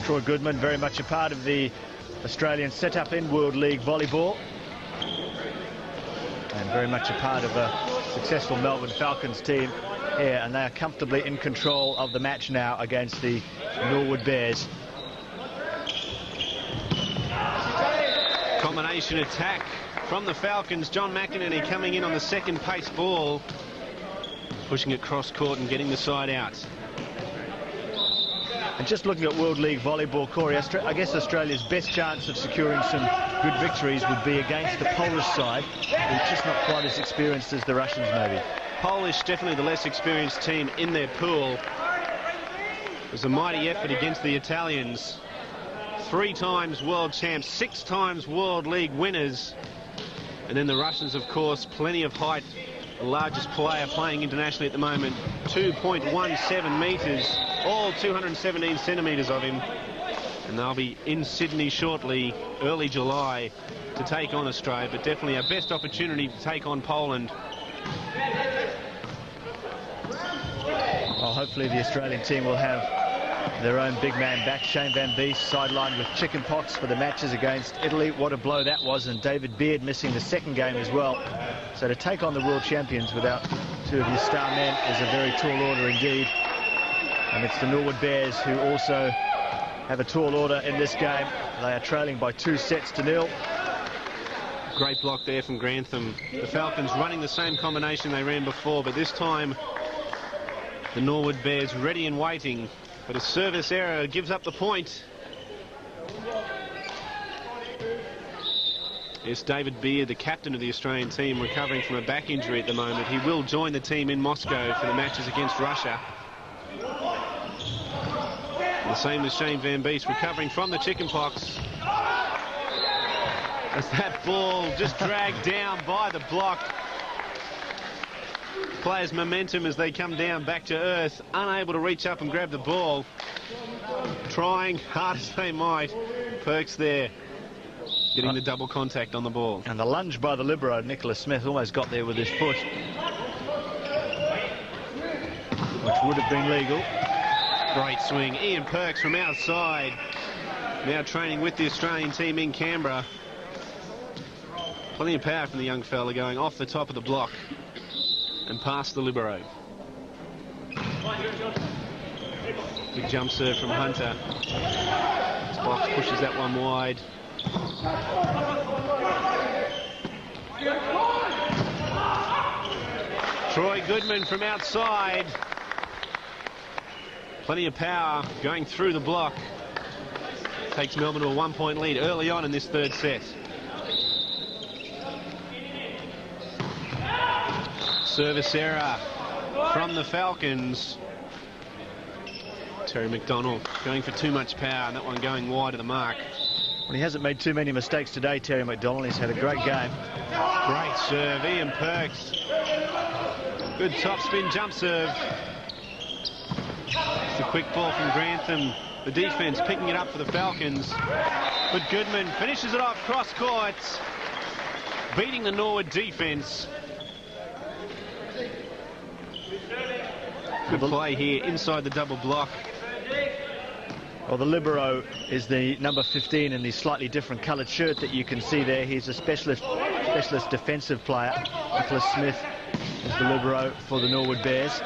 Troy Goodman, very much a part of the Australian setup in World League Volleyball. And very much a part of a successful Melbourne Falcons team here. And they are comfortably in control of the match now against the Norwood Bears. Combination attack from the Falcons. John McInerney coming in on the second pace ball, pushing it cross court and getting the side out. And just looking at World League Volleyball, Corey, I guess Australia's best chance of securing some good victories would be against the Polish side, who's just not quite as experienced as the Russians, maybe. Polish, definitely the less experienced team in their pool. It was a mighty effort against the Italians. 3 times world champs, 6 times World League winners. And then the Russians, of course, plenty of height. The largest player playing internationally at the moment, 2.17 metres, all 217 centimetres of him. And they'll be in Sydney shortly, early July, to take on Australia, but definitely our best opportunity to take on Poland. Well, hopefully the Australian team will have their own big man back. Shane Van Beest sidelined with chickenpox for the matches against Italy. What a blow that was, and David Beard missing the second game as well. So to take on the world champions without 2 of his star men is a very tall order indeed. And it's the Norwood Bears who also have a tall order in this game. They are trailing by 2 sets to 0. Great block there from Grantham. The Falcons running the same combination they ran before, but this time the Norwood Bears ready and waiting. But a service error gives up the point. It's David Beard, the captain of the Australian team, recovering from a back injury at the moment. He will join the team in Moscow for the matches against Russia. And the same as Shane Van Beest, recovering from the chickenpox. As that ball just dragged down by the block. Players' momentum as they come down back to earth, unable to reach up and grab the ball. Trying hard as they might. Perks there, getting the double contact on the ball. And the lunge by the libero, Nicholas Smith, almost got there with his foot, which would have been legal. Great swing. Ian Perks from outside, now training with the Australian team in Canberra. Plenty of power from the young fella, going off the top of the block and past the libero. Big jump serve from Hunter. Box pushes that one wide. Troy Goodman from outside. Plenty of power going through the block. Takes Melbourne to a 1-point lead early on in this 3rd set. Service error from the Falcons. Terry McDonald going for too much power, and that one going wide of the mark. Well, he hasn't made too many mistakes today, Terry McDonald. He's had a great game. Great serve, Ian Perks. Good top spin jump serve. It's a quick ball from Grantham. The defense picking it up for the Falcons. But Goodman finishes it off cross court, beating the Norwood defense. Good play here inside the double block. Well, the libero is the number 15 in the slightly different coloured shirt that you can see there. He's a specialist defensive player. Nicholas Smith is the libero for the Norwood Bears.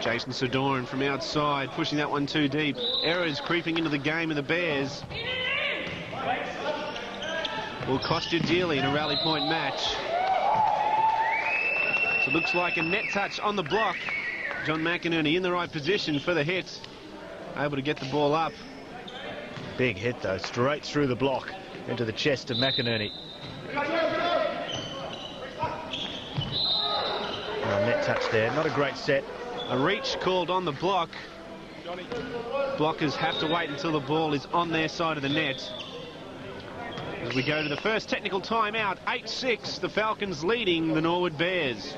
Jason Sidoran from outside, pushing that one too deep. Errors creeping into the game of the Bears. Will cost you dearly in a rally point match. So it looks like a net touch on the block. John McInerney in the right position for the hit. Able to get the ball up. Big hit, though, straight through the block into the chest of McInerney. Net touch there. Not a great set. A reach called on the block. Blockers have to wait until the ball is on their side of the net. As we go to the first technical timeout, 8-6, the Falcons leading the Norwood Bears.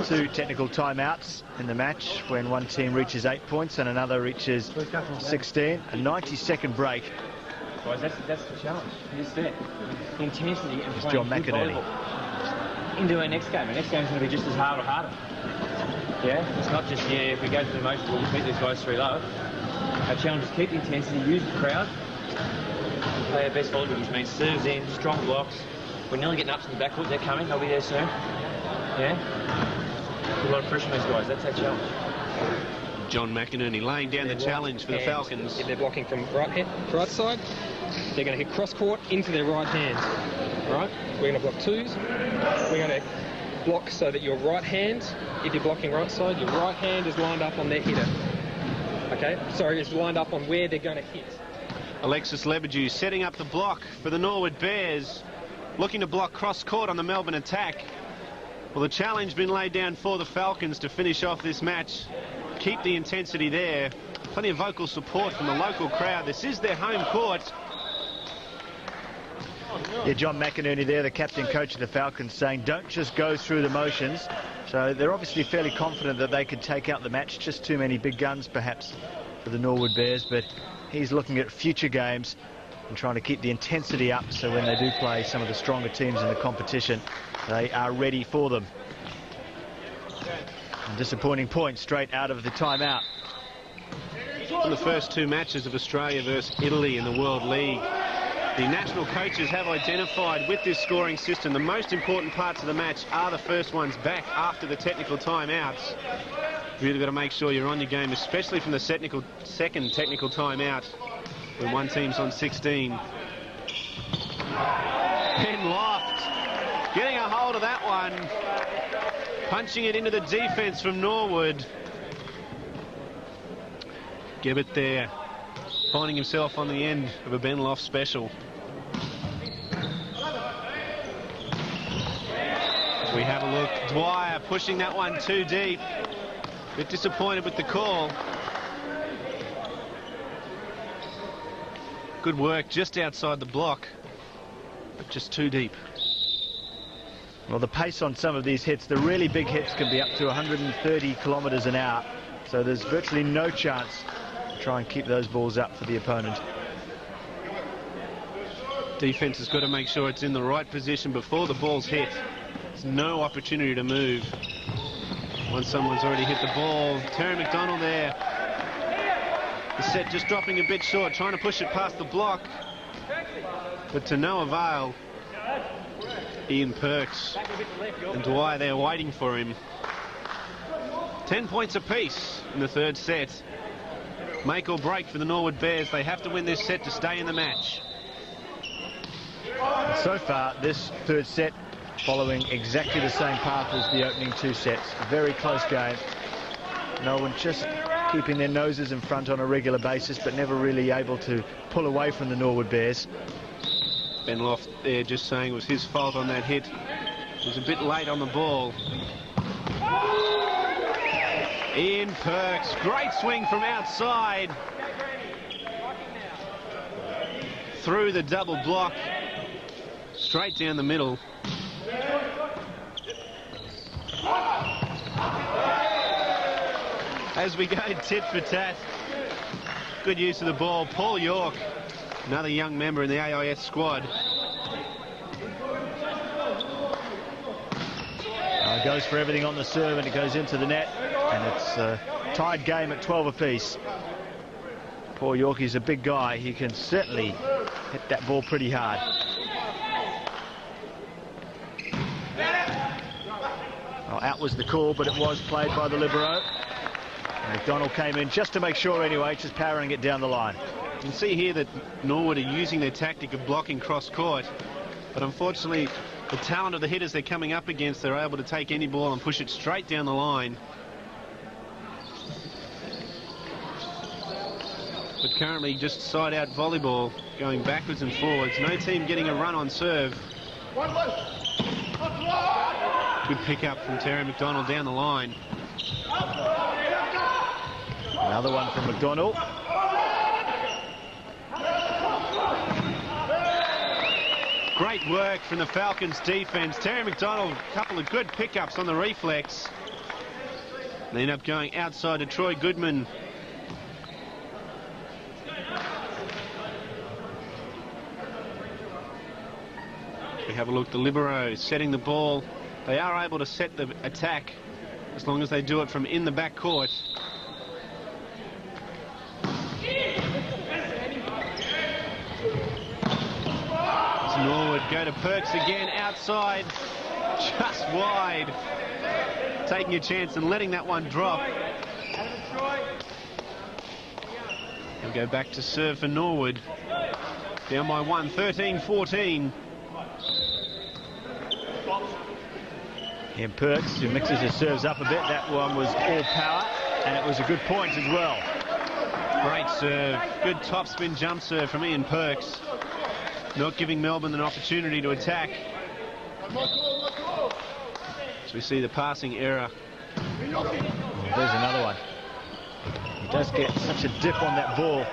2 technical timeouts in the match when one team reaches 8 points and another reaches 16. A 90-second break. Guys, that's the challenge. It's there. Intensity and John McInerney. into our next game. Our next game is going to be just as hard or harder. Yeah, it's not just, yeah, if we go to the motion, we'll beat these guys 3-low. Our challenge is keep the intensity, use the crowd, and play our best volleyball, which means serves in, strong blocks. We're nearly getting up to the backcourt. They're coming. They'll be there soon. Yeah? Put a lot of pressure on these guys. That's our challenge. John McInerney laying down the challenge for the Falcons. If they're blocking from right side, they're going to hit cross court into their right hands. All right? We're going to block twos. We're going to block so that your right hand, if you're blocking right side, your right hand is lined up on their hitter. Okay? Sorry, is lined up on where they're going to hit. Alexis Lebedew setting up the block for the Norwood Bears, looking to block cross court on the Melbourne attack. Well, the challenge been laid down for the Falcons to finish off this match. Keep the intensity there. Plenty of vocal support from the local crowd. This is their home court. Yeah, John McInerney there, the captain coach of the Falcons, saying don't just go through the motions. So they're obviously fairly confident that they could take out the match. Just too many big guns perhaps for the Norwood Bears, but he's looking at future games and trying to keep the intensity up so when they do play some of the stronger teams in the competition, they are ready for them. And disappointing point straight out of the timeout. In the first two matches of Australia versus Italy in the World League, the national coaches have identified with this scoring system the most important parts of the match are the first ones back after the technical timeouts. You've really got to make sure you're on your game, especially from the second technical timeout when one team's on 16. Ben Loft getting a hold of that one, punching it into the defence from Norwood. Gibbett there, finding himself on the end of a Ben Loft special. As we have a look, Dwyer pushing that one too deep. Bit disappointed with the call. Good work just outside the block, but just too deep. Well, the pace on some of these hits, the really big hits, can be up to 130 kilometres an hour. So there's virtually no chance to try and keep those balls up for the opponent. Defence has got to make sure it's in the right position before the ball's hit. There's no opportunity to move. Once someone's already hit the ball, Terry McDonald there. The set just dropping a bit short, trying to push it past the block, but to no avail. Ian Perks and Dwyer there waiting for him. 10 points apiece in the third set. Make or break for the Norwood Bears. They have to win this set to stay in the match. So far, this third set following exactly the same path as the opening two sets. Very close game. Melbourne just keeping their noses in front on a regular basis, but never really able to pull away from the Norwood Bears. Ben Loft there just saying it was his fault on that hit. He was a bit late on the ball. Ian Perks, great swing from outside. Through the double block. Straight down the middle. As we go tit for tat. Good use of the ball. Paul York, another young member in the AIS squad. Goes for everything on the serve and it goes into the net. And it's a tied game at 12 apiece. Paul York is a big guy. He can certainly hit that ball pretty hard. Well, out was the call, but it was played by the libero. And McDonald came in just to make sure anyway, just powering it down the line. You can see here that Norwood are using their tactic of blocking cross court, but unfortunately the talent of the hitters they're coming up against, they're able to take any ball and push it straight down the line. But currently just side out volleyball, going backwards and forwards. No team getting a run on serve. Good pick up from Terry McDonald down the line. Another one from McDonald. Great work from the Falcons defence. Terry McDonald, a couple of good pickups on the reflex. They end up going outside to Troy Goodman. We have a look, the libero setting the ball. They are able to set the attack as long as they do it from in the back court. Norwood go to Perks again, outside, just wide. Taking a chance and letting that one drop. They'll go back to serve for Norwood. Down by 1, 13-14. And Perks, who mixes his serves up a bit, that one was all power, and it was a good point as well. Great serve, good topspin jump serve from Ian Perks. Not giving Melbourne an opportunity to attack. So we see the passing error. There's another one. He does get such a dip on that ball.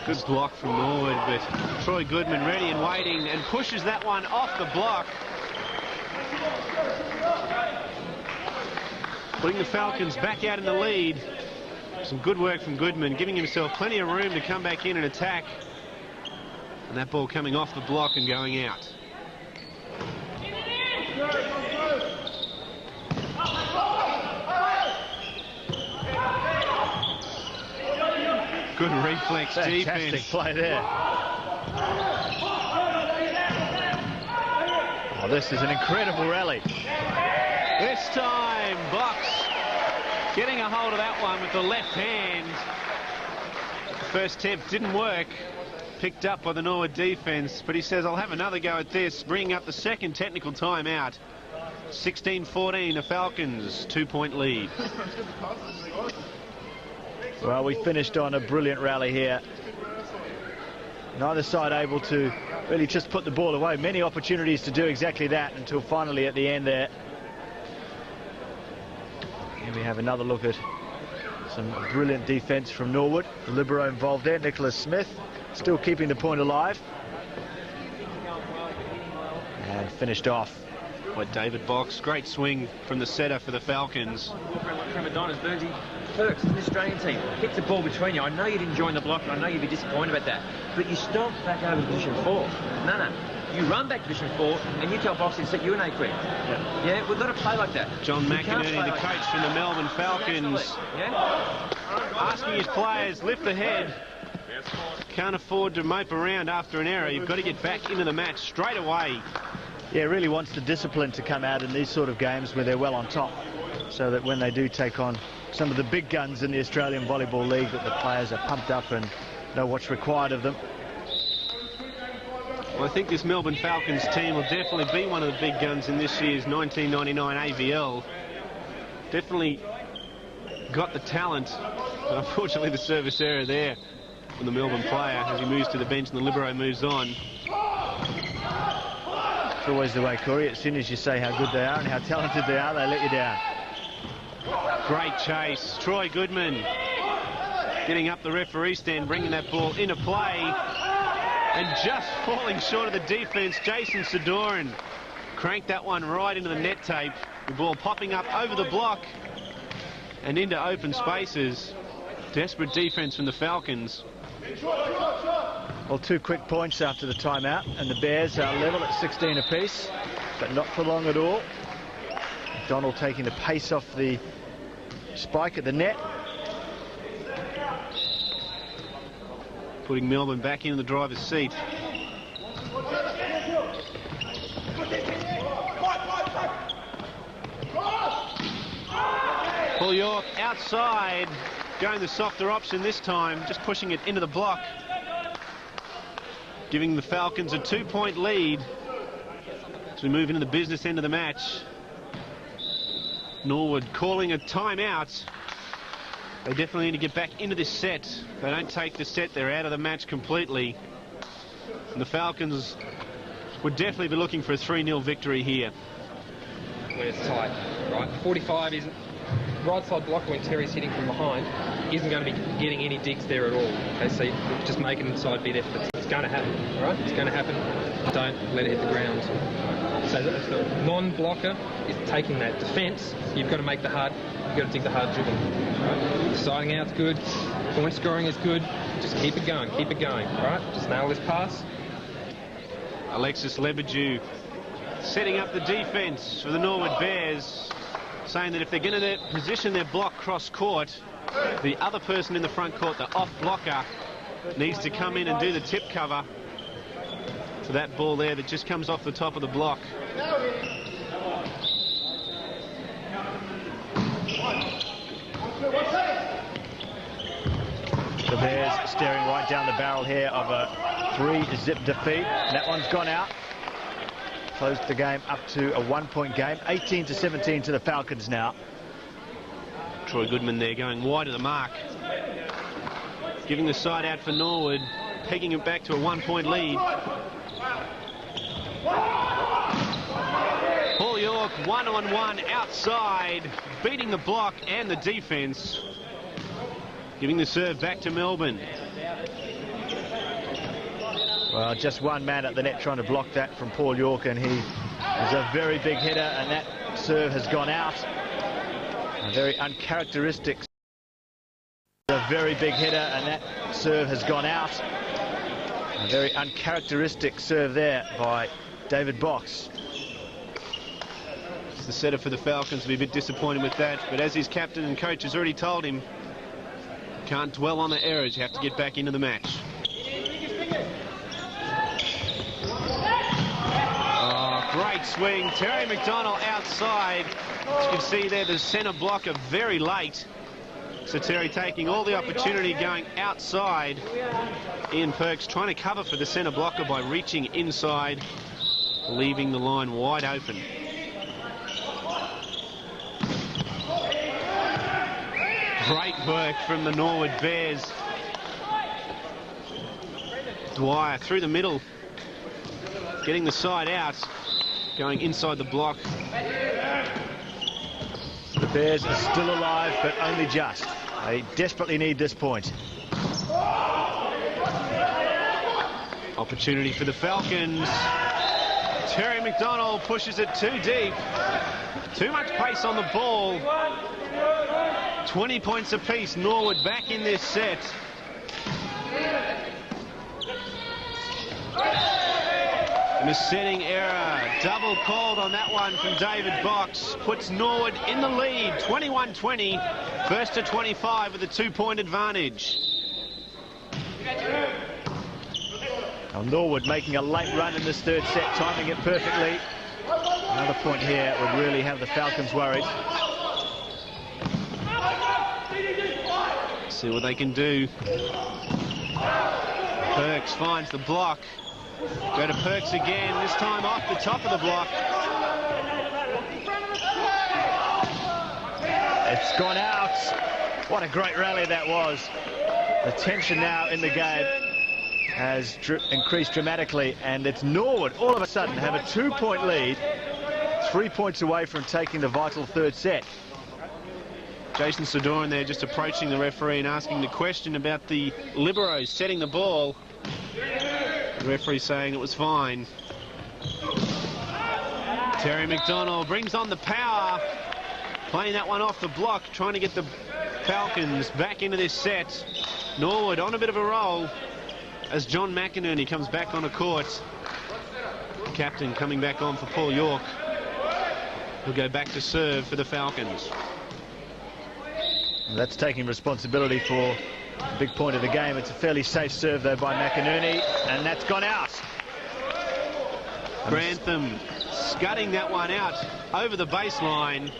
Good block from Norwood, but Troy Goodman ready and waiting and pushes that one off the block. Putting the Falcons back out in the lead. Some good work from Goodman, giving himself plenty of room to come back in and attack. And that ball coming off the block and going out. Good reflex defense. Fantastic play there. Oh, this is an incredible rally. This time, Box getting a hold of that one with the left hand. First attempt didn't work. Picked up by the Norwood defense, but he says, I'll have another go at this, bringing up the second technical timeout. 16-14, the Falcons, 2-point lead. Well, we finished on a brilliant rally here. Neither side able to really just put the ball away. Many opportunities to do exactly that until finally at the end there. Here we have another look at some brilliant defense from Norwood. The libero involved there, Nicholas Smith, still keeping the point alive. And finished off. By David Box, great swing from the setter for the Falcons. From Adonis Burnsy, Perks, the Australian team, hit the ball between you. I know you didn't join the block, I know you'd be disappointed about that, but you stomp back over to position 4. No. You run back to position 4 and you tell Box to set you an A quick. Yeah, we've got to play like that. John McInerney, the coach from the Melbourne Falcons, asking his players, lift the head. Can't afford to mope around after an error. You've got to get back into the match straight away. Yeah, really wants the discipline to come out in these sort of games where they're well on top, so that when they do take on some of the big guns in the Australian Volleyball League, that the players are pumped up and know what's required of them. Well, I think this Melbourne Falcons team will definitely be one of the big guns in this year's 1999 AVL. Definitely got the talent, but unfortunately the service error there from the Melbourne player as he moves to the bench and the libero moves on. It's always the way, Corey. As soon as you say how good they are and how talented they are, they let you down. Great chase. Troy Goodman getting up the referee stand, bringing that ball into play. And just falling short of the defense, Jason Sidoran cranked that one right into the net tape. The ball popping up over the block and into open spaces. Desperate defense from the Falcons. Well, 2 quick points after the timeout, and the Bears are level at 16 apiece, but not for long at all. McDonald taking the pace off the spike at the net. Putting Melbourne back into the driver's seat. Paul York outside, going the softer option this time, just pushing it into the block. Giving the Falcons a 2-point lead as we move into the business end of the match. Norwood calling a timeout. They definitely need to get back into this set. If they don't take the set, they're out of the match completely. And the Falcons would definitely be looking for a 3-0 victory here. When it's tight, right? 45 isn't... Right side block when Terry's hitting from behind isn't going to be getting any digs there at all. Okay, so just make an inside be there for the... It's going to happen, all right? It's going to happen. Don't let it hit the ground. So the non-blocker is taking that defence. You've got to make the hard... You've got to dig the hard dribble. Right? Siding out's good. Point scoring is good. Just keep it going. Keep it going. All right? Just nail this pass. Alexis Lebedew setting up the defence for the Norwood Bears. saying that if they're going to position their block cross court, the other person in the front court, the off blocker, needs to come in and do the tip cover to that ball there that just comes off the top of the block. The Bears staring right down the barrel here of a 3-zip defeat. That one's gone out. Closed the game up to a 1-point game. 18-17 to the Falcons now. Troy Goodman there going wide of the mark. Giving the side out for Norwood, pegging it back to a 1-point lead. Paul York, one-on-one outside, beating the block and the defense. Giving the serve back to Melbourne. Well, just one man at the net trying to block that from Paul York, and he is a very big hitter, and that serve has gone out. A very uncharacteristic. A very big hitter, and that serve has gone out. A very uncharacteristic serve there by David Box. It's the setter for the Falcons to be a bit disappointed with that, but as his captain and coach has already told him, can't dwell on the errors, you have to get back into the match. Oh, great swing. Terry McDonald outside. As you can see there, the centre blocker very late. So Terry taking all the opportunity going outside. Ian Perks trying to cover for the centre blocker by reaching inside, leaving the line wide open. Great work from the Norwood Bears. Dwyer through the middle, getting the side out, going inside the block. The Bears are still alive, but only just. They desperately need this point. Opportunity for the Falcons. Terry McDonald pushes it too deep. Too much pace on the ball. 20 points apiece. Norwood back in this set. Mis-setting error. Double called on that one from David Box. Puts Norwood in the lead. 21-20. First to 25 with a 2-point advantage. Now Norwood making a late run in this third set, timing it perfectly. Another point here would really have the Falcons worried. See what they can do. Perks finds the block. Go to Perks again, this time off the top of the block. It's gone out. What a great rally that was. The tension now in the game has increased dramatically, and it's Norwood all of a sudden have a 2-point lead, 3 points away from taking the vital third set. Jason Sidoran there just approaching the referee and asking the question about the liberos setting the ball. The referee saying it was fine. Terry McDonald brings on the power, playing that one off the block, trying to get the Falcons back into this set. Norwood on a bit of a roll as John McInerney comes back on the court. Captain coming back on for Paul York. He'll go back to serve for the Falcons. And that's taking responsibility for the big point of the game. It's a fairly safe serve though by McInerney, and that's gone out. Grantham scudding that one out over the baseline.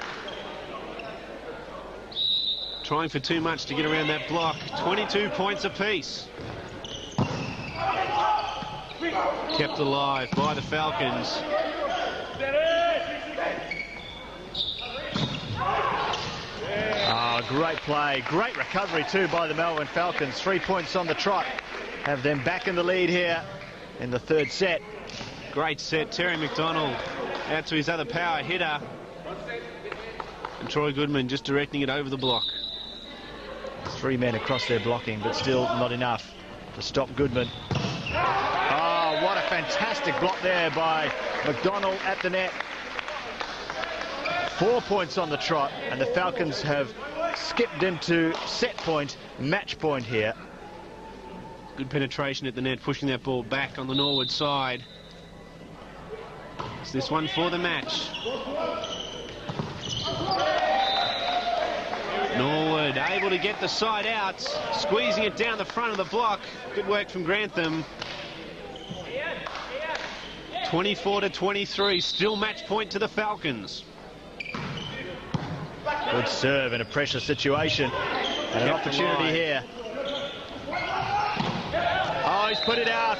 Trying for too much to get around that block. 22 points apiece. Kept alive by the Falcons. Great play, great recovery too by the Melbourne Falcons. 3 points on the trot. Have them back in the lead here in the third set. Great set. Terry McDonald out to his other power hitter. And Troy Goodman just directing it over the block. 3 men across their blocking, but still not enough to stop Goodman. Oh, what a fantastic block there by McDonald at the net. 4 points on the trot, and the Falcons have skipped into set point, match point here. Good penetration at the net, pushing that ball back on the Norwood side. It's this one for the match. Norwood able to get the side out, squeezing it down the front of the block. Good work from Grantham. 24-23, still match point to the Falcons. Good serve in a pressure situation. And an opportunity here. Oh, he's put it out.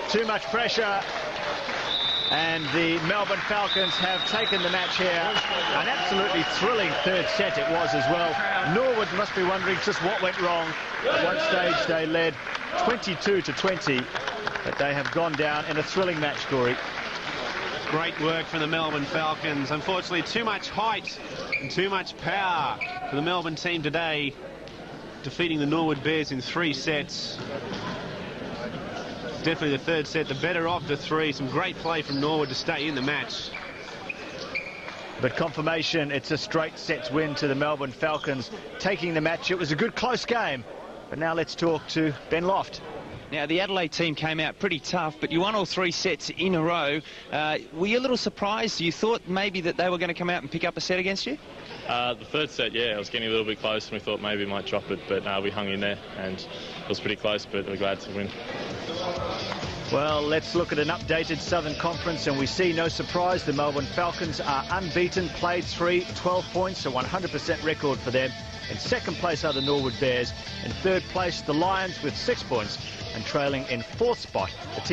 Too much pressure. And the Melbourne Falcons have taken the match here. An absolutely thrilling third set it was as well. Norwood must be wondering just what went wrong. At one stage they led 22-20, but they have gone down in a thrilling match, Corey. Great work from the Melbourne Falcons. Unfortunately, too much height and too much power for the Melbourne team today, defeating the Norwood Bears in 3 sets. Definitely the third set, the better of the 3. Some great play from Norwood to stay in the match. But confirmation, it's a straight sets win to the Melbourne Falcons, taking the match. It was a good close game. But now let's talk to Ben Loft. Now, the Adelaide team came out pretty tough, but you won all 3 sets in a row. Were you a little surprised? You thought maybe that they were going to come out and pick up a set against you? The third set, yeah, it was getting a little bit close, and we thought maybe we might drop it, but we hung in there, and it was pretty close, but we're glad to win. Well, let's look at an updated Southern Conference, and we see no surprise. The Melbourne Falcons are unbeaten, played 3, 12 points, a 100% record for them. In second place are the Norwood Bears. In third place, the Lions with 6 points, and trailing in 4th spot, the team